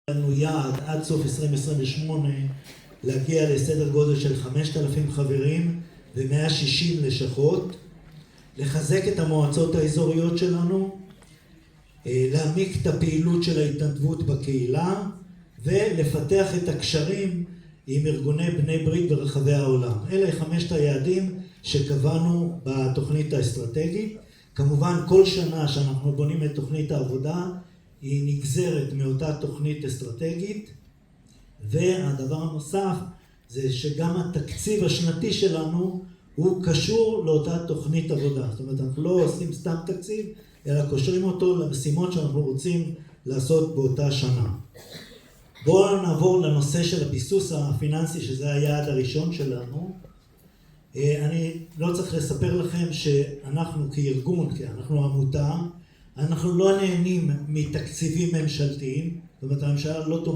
לנו יעד עד סוף 2028 להגיע לסדר גודל של 5,000 חברים ו-160 לשכות, לחזק את המועצות האזוריות שלנו, להעמיק את הפעילות של ההתנדבות בקהילה ולפתח את הקשרים עם ארגוני בני ברית ברחבי העולם. אלה 5 היעדים שקבענו בתוכנית האסטרטגית. כמובן כל שנה שאנחנו בונים את תוכנית העבודה היא נגזרת מאותה תוכנית אסטרטגית, והדבר הנוסף זה שגם התקציב השנתי שלנו הוא קשור לאותה תוכנית עבודה. זאת אומרת, אנחנו לא עושים סתם תקציב, אלא קושרים אותו למשימות שאנחנו רוצים לעשות באותה שנה. בואו נעבור לנושא של הביסוס הפיננסי, שזה היעד הראשון שלנו. אני לא צריך לספר לכם שאנחנו כארגון, כי אנחנו עמותה, אנחנו לא נהנים מתקציבים ממשלתיים, זאת אומרת, הממשלה לא תומכת